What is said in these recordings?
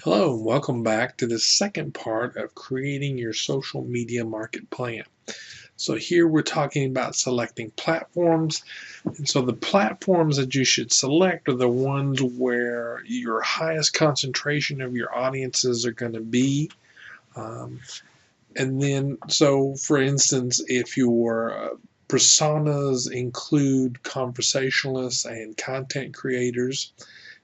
Hello and welcome back to the second part of creating your social media market plan. So here we're talking about selecting platforms. And so the platforms that you should select are the ones where your highest concentration of your audiences are going to be. And then, so for instance, if your personas include conversationalists and content creators,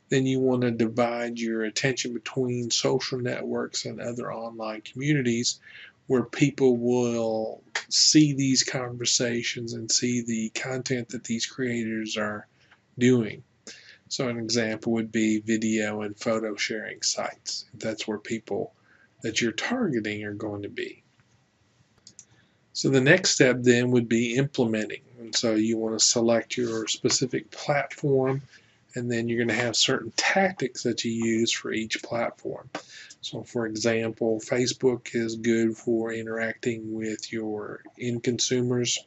then you want to divide your attention between social networks and other online communities where people will see these conversations and see the content that these creators are doing. So an example would be video and photo sharing sites. That's where people that you're targeting are going to be. So the next step then would be implementing. And so you want to select your specific platform, and then you're going to have certain tactics that you use for each platform. So for example, Facebook is good for interacting with your end consumers.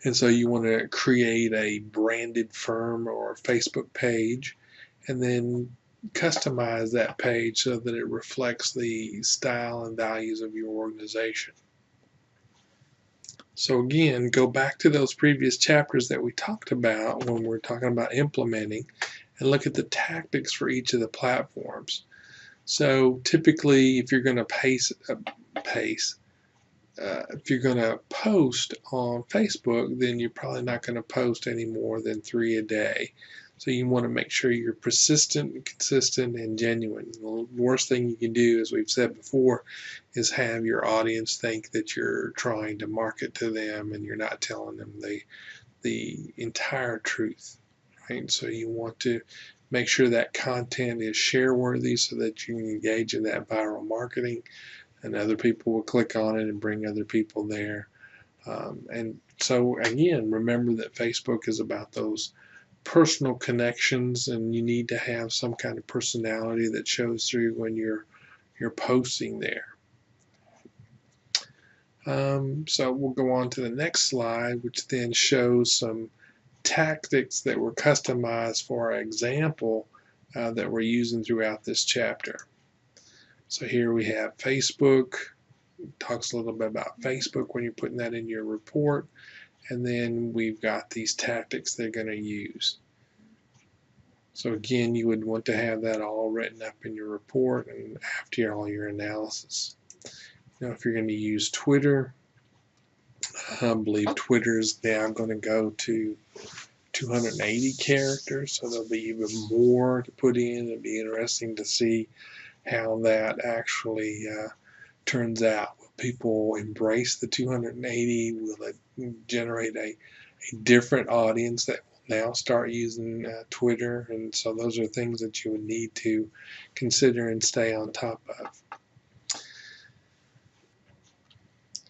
And so you want to create a branded firm or Facebook page and then customize that page so that it reflects the style and values of your organization. So again, go back to those previous chapters that we talked about when we're talking about implementing and look at the tactics for each of the platforms. So typically, if you're going to if you're going to post on Facebook, then you're probably not going to post any more than 3 a day. So you want to make sure you're persistent, consistent, and genuine. The worst thing you can do, as we've said before, is have your audience think that you're trying to market to them and you're not telling them the entire truth. Right? So you want to make sure that content is share worthy so that you can engage in that viral marketing and other people will click on it and bring other people there. And so again, remember that Facebook is about those personal connections, and you need to have some kind of personality that shows through when you're posting there. So we'll go on to the next slide, which then shows some tactics that were customized for our example that we're using throughout this chapter. So here we have Facebook. It talks a little bit about Facebook when you're putting that in your report. And then we've got these tactics they're going to use. So again, you would want to have that all written up in your report and after all your analysis. Now, if you're going to use Twitter, I believe Twitter is now going to go to 280 characters, so there'll be even more to put in. It'll be interesting to see how that actually turns out. Will people embrace the 280? Will it generate a different audience that will now start using Twitter? And so those are things that you would need to consider and stay on top of.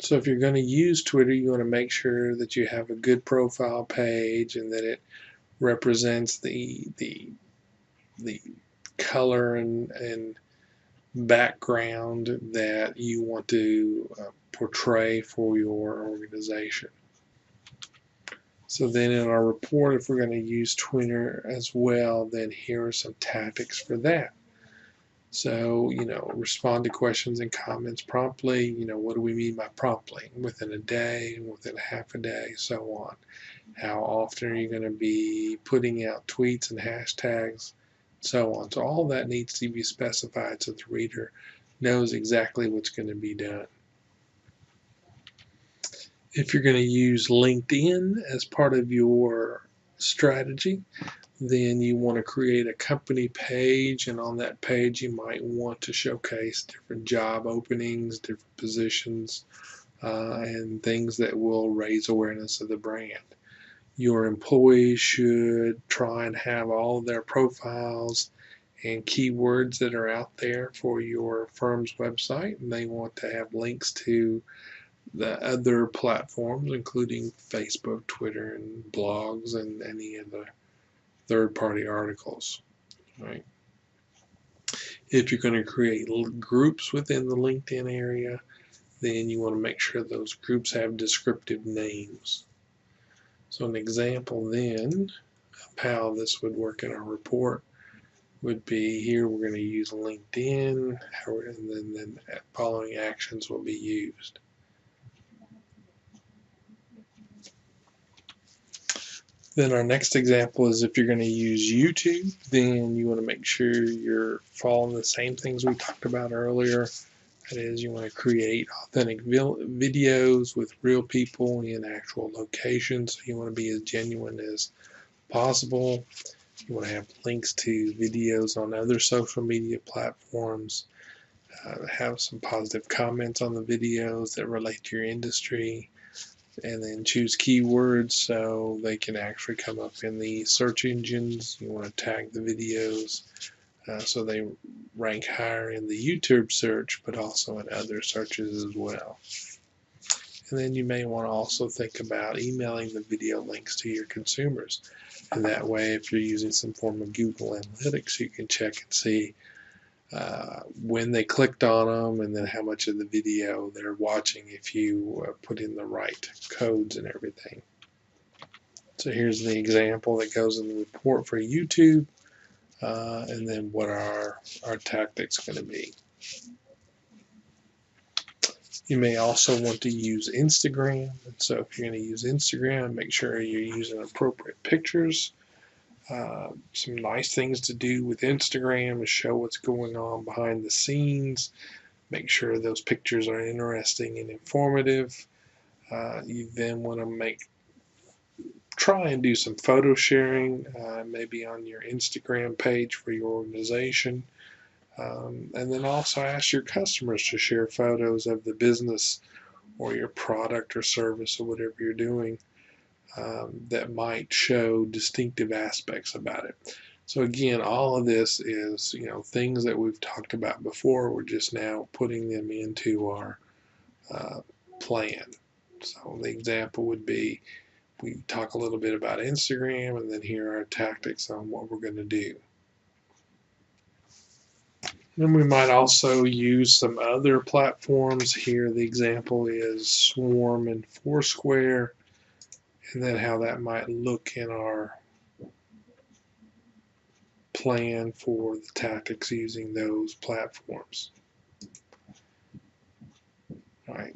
So if you're going to use Twitter, you want to make sure that you have a good profile page and that it represents the color and background that you want to portray for your organization. So then in our report, if we're going to use Twitter as well, then here are some tactics for that. So, respond to questions and comments promptly. What do we mean by promptly? Within a day, within a half a day, so on. How often are you going to be putting out tweets and hashtags, so on. So all that needs to be specified so the reader knows exactly what's going to be done. If you're going to use LinkedIn as part of your strategy, then you want to create a company page, and on that page you might want to showcase different job openings, different positions, and things that will raise awareness of the brand. Your employees should try and have all of their profiles and keywords that are out there for your firm's website, and they want to have links to the other platforms, including Facebook, Twitter, and blogs, and any of the third-party articles. Right? If you're going to create groups within the LinkedIn area, then you want to make sure those groups have descriptive names. So an example then of how this would work in our report would be here we're going to use LinkedIn, and then following actions will be used. Then our next example is if you're going to use YouTube, then you want to make sure you're following the same things we talked about earlier. That is, you want to create authentic videos with real people in actual locations. So you want to be as genuine as possible. You want to have links to videos on other social media platforms. Have some positive comments on the videos that relate to your industry. And then choose keywords so they can actually come up in the search engines. You want to tag the videos so they rank higher in the YouTube search, but also in other searches as well. And then you may want to also think about emailing the video links to your consumers. And that way, if you're using some form of Google Analytics, you can check and see when they clicked on them, and then how much of the video they're watching if you put in the right codes and everything. So here's the example that goes in the report for YouTube, and then what our tactics going to be. You may also want to use Instagram, and so if you're going to use Instagram, make sure you're using appropriate pictures. Some nice things to do with Instagram is show what's going on behind the scenes. Make sure those pictures are interesting and informative. You then want to try and do some photo sharing, maybe on your Instagram page for your organization. And then also ask your customers to share photos of the business or your product or service or whatever you're doing that might show distinctive aspects about it. So again, all of this is, things that we've talked about before. We're just now putting them into our plan. So the example would be, we talk a little bit about Instagram, and then here are our tactics on what we're going to do. Then we might also use some other platforms. Here the example is Swarm and Foursquare, and then how that might look in our plan for the tactics using those platforms. All right.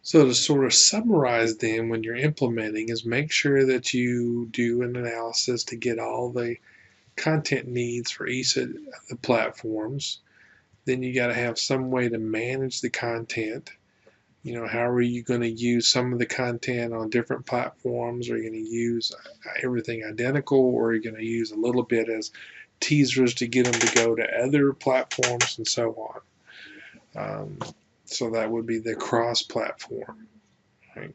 So to sort of summarize then, when you're implementing, is make sure that you do an analysis to get all the content needs for each of the platforms. Then you got to have some way to manage the content. How are you going to use some of the content on different platforms? Are you going to use everything identical, or are you going to use a little bit as teasers to get them to go to other platforms and so on? So that would be the cross-platform. Right?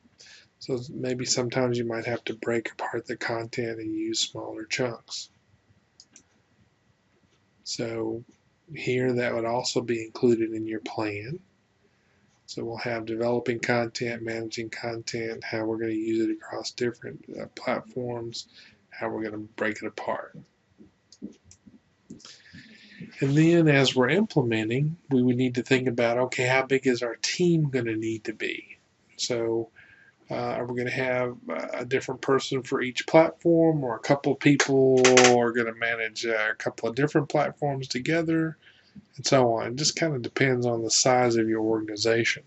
So maybe sometimes you might have to break apart the content and use smaller chunks. So here that would also be included in your plan. So we'll have developing content, managing content, how we're going to use it across different platforms, how we're going to break it apart. And then as we're implementing, we would need to think about, okay, how big is our team going to need to be? So are we going to have a different person for each platform, or a couple of people are going to manage a couple of different platforms together, and so on? It just kind of depends on the size of your organization.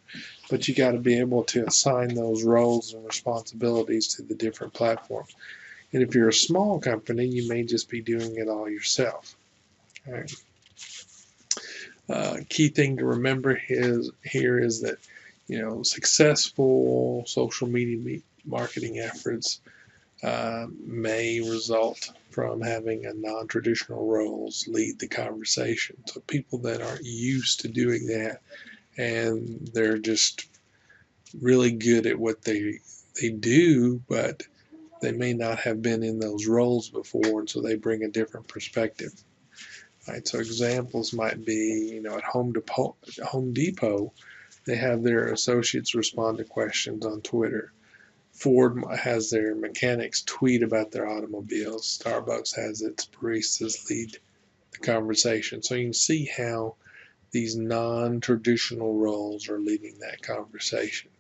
But you got to be able to assign those roles and responsibilities to the different platforms. And if you're a small company, you may just be doing it all yourself. All right. Key thing to remember here is that successful social media marketing efforts may result from having a non-traditional roles lead the conversation. So people that aren't used to doing that, and they're just really good at what they do, but they may not have been in those roles before, and so they bring a different perspective. Right, so examples might be, at Home Depot, they have their associates respond to questions on Twitter. Ford has their mechanics tweet about their automobiles. Starbucks has its baristas lead the conversation. So you can see how these non-traditional roles are leading that conversation.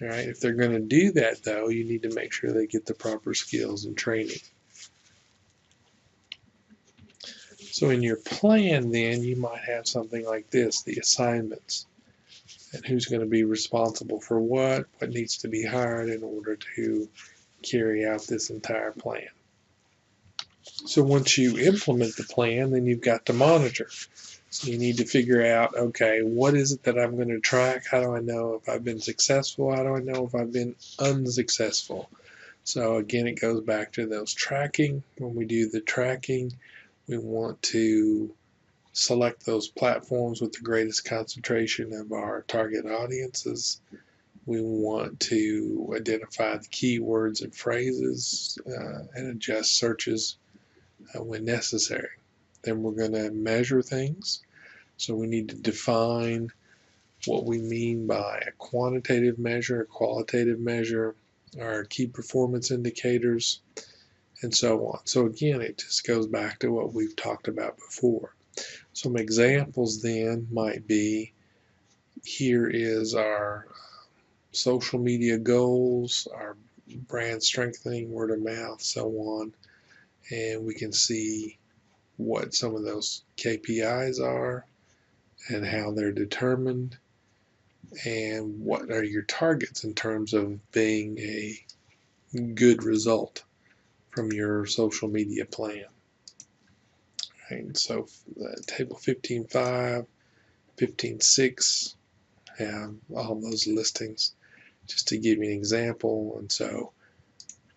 All right, if they're going to do that, though, you need to make sure they get the proper skills and training. So in your plan then you might have something like this, the assignments, and who's going to be responsible for what needs to be hired in order to carry out this entire plan. So once you implement the plan, then you've got to monitor. So you need to figure out, okay, what is it that I'm going to track? How do I know if I've been successful? How do I know if I've been unsuccessful? So again, it goes back to those tracking. When we do the tracking, we want to select those platforms with the greatest concentration of our target audiences. We want to identify the keywords and phrases and adjust searches when necessary. Then we're going to measure things. So we need to define what we mean by a quantitative measure, a qualitative measure, our key performance indicators, and so on. So again, it just goes back to what we've talked about before. Some examples then might be, here is our social media goals, our brand strengthening, word of mouth, so on, and we can see what some of those KPIs are and how they're determined, and what are your targets in terms of being a good result from your social media plan. Right, so table 15.5, 15.6 have all those listings just to give you an example. And so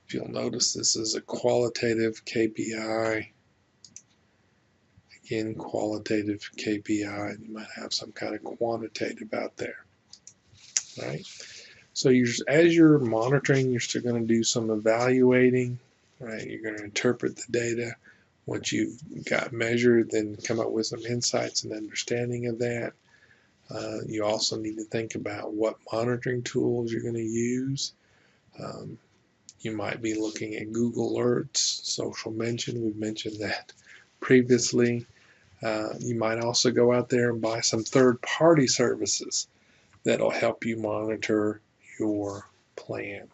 if you'll notice, this is a qualitative KPI. Again, qualitative KPI. You might have some kind of quantitative out there. Right? So as you're monitoring, you're still going to do some evaluating. Right? You're going to interpret the data. Once you've got measured, then come up with some insights and understanding of that. You also need to think about what monitoring tools you're going to use. You might be looking at Google Alerts, social mention. We've mentioned that previously. You might also go out there and buy some third-party services that'll help you monitor your plan.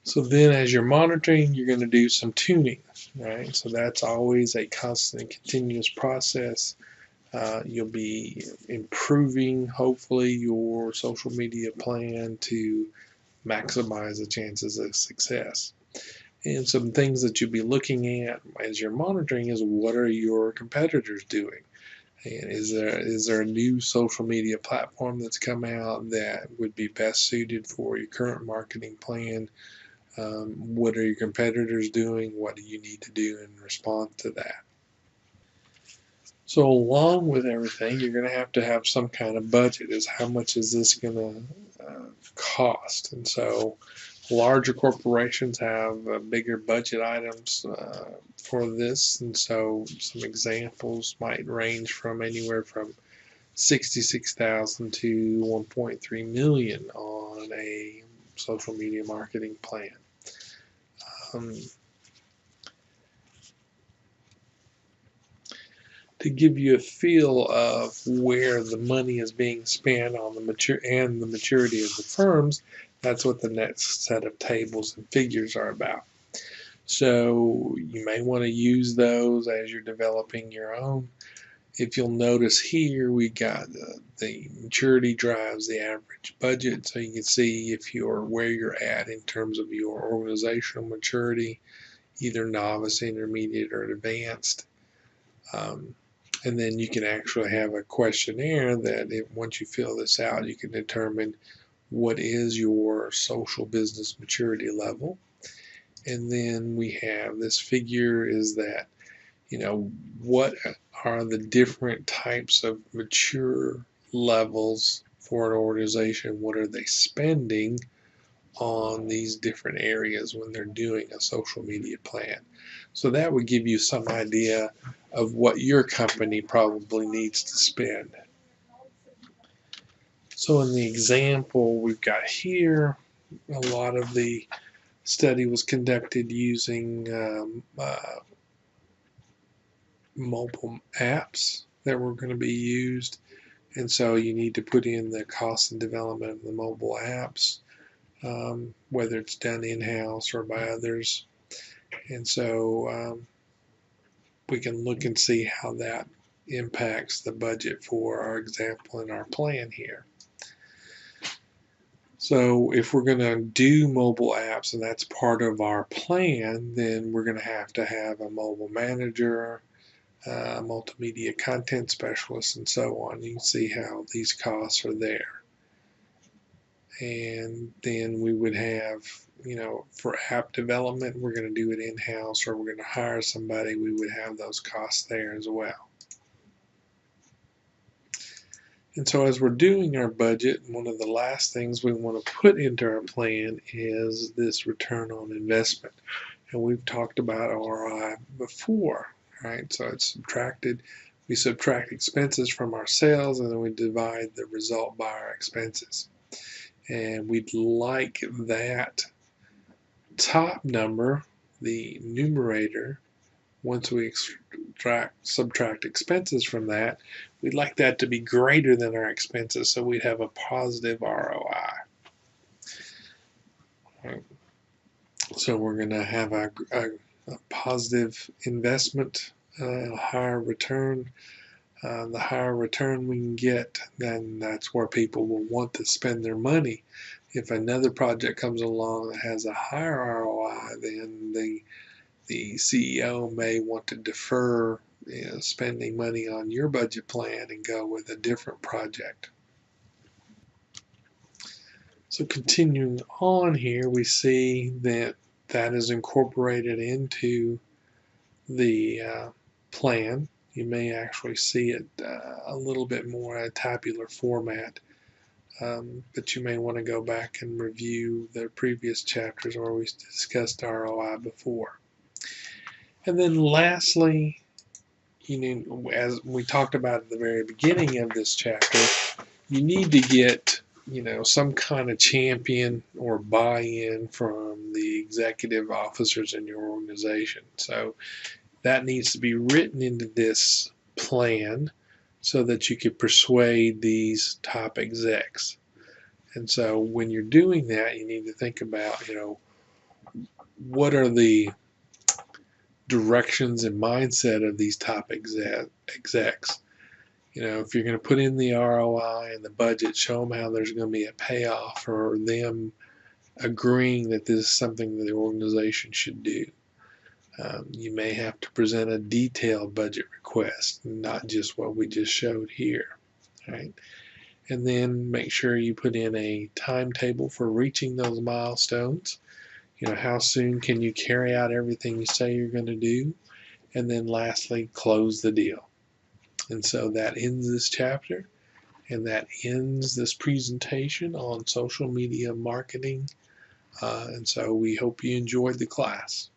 So then as you're monitoring, you're going to do some tuning, right? So that's always a constant and continuous process. You'll be improving, hopefully, your social media plan to maximize the chances of success. And some things that you'll be looking at as you're monitoring is, what are your competitors doing? And is there a new social media platform that's come out that would be best suited for your current marketing plan? What are your competitors doing? What do you need to do in response to that? So along with everything, you're going to have some kind of budget. Is how much is this going to cost? And so larger corporations have bigger budget items for this, and so some examples might range from anywhere from $66,000 to $1.3 million on a social media marketing plan. To give you a feel of where the money is being spent on the maturity of the firms, that's what the next set of tables and figures are about. So you may want to use those as you're developing your own. If you'll notice here, we got the maturity drives the average budget, so you can see if where you're at in terms of your organizational maturity, either novice, intermediate, or advanced. And then you can actually have a questionnaire that once you fill this out, you can determine what is your social business maturity level. And then we have this figure is that, what are the different types of mature levels for an organization? What are they spending on these different areas when they're doing a social media plan? So that would give you some idea of what your company probably needs to spend. So in the example we've got here, a lot of the study was conducted using mobile apps that were going to be used, and so you need to put in the cost and development of the mobile apps, whether it's done in-house or by others. And so we can look and see how that impacts the budget for our example in our plan here. So if we're going to do mobile apps and that's part of our plan, then we're going to have a mobile manager, multimedia content specialist, and so on. You can see how these costs are there. And then we would have, for app development, we're going to do it in-house or we're going to hire somebody. We would have those costs there as well. And so as we're doing our budget, one of the last things we want to put into our plan is this return on investment. And we've talked about ROI before, right? So it's subtracted. We subtract expenses from our sales and then we divide the result by our expenses. And we'd like that top number, the numerator, once we subtract expenses from that, we'd like that to be greater than our expenses, so we'd have a positive ROI. Right. So we're going to have a positive investment, a higher return. The higher return we can get, then that's where people will want to spend their money. If another project comes along that has a higher ROI, then the CEO may want to defer spending money on your budget plan and go with a different project. So continuing on here, we see that that is incorporated into the plan. You may actually see it a little bit more in a tabular format, but you may want to go back and review the previous chapters where we discussed ROI before. And then lastly, as we talked about at the very beginning of this chapter, you need to get, some kind of champion or buy-in from the executive officers in your organization. So that needs to be written into this plan so that you could persuade these top execs. And so when you're doing that, you need to think about, what are the directions and mindset of these top execs. If you're going to put in the ROI and the budget, show them how there's going to be a payoff for them agreeing that this is something that the organization should do. You may have to present a detailed budget request, not just what we just showed here, right? And then make sure you put in a timetable for reaching those milestones. How soon can you carry out everything you say you're going to do? And then lastly, close the deal. And so that ends this chapter, and that ends this presentation on social media marketing. And so we hope you enjoyed the class.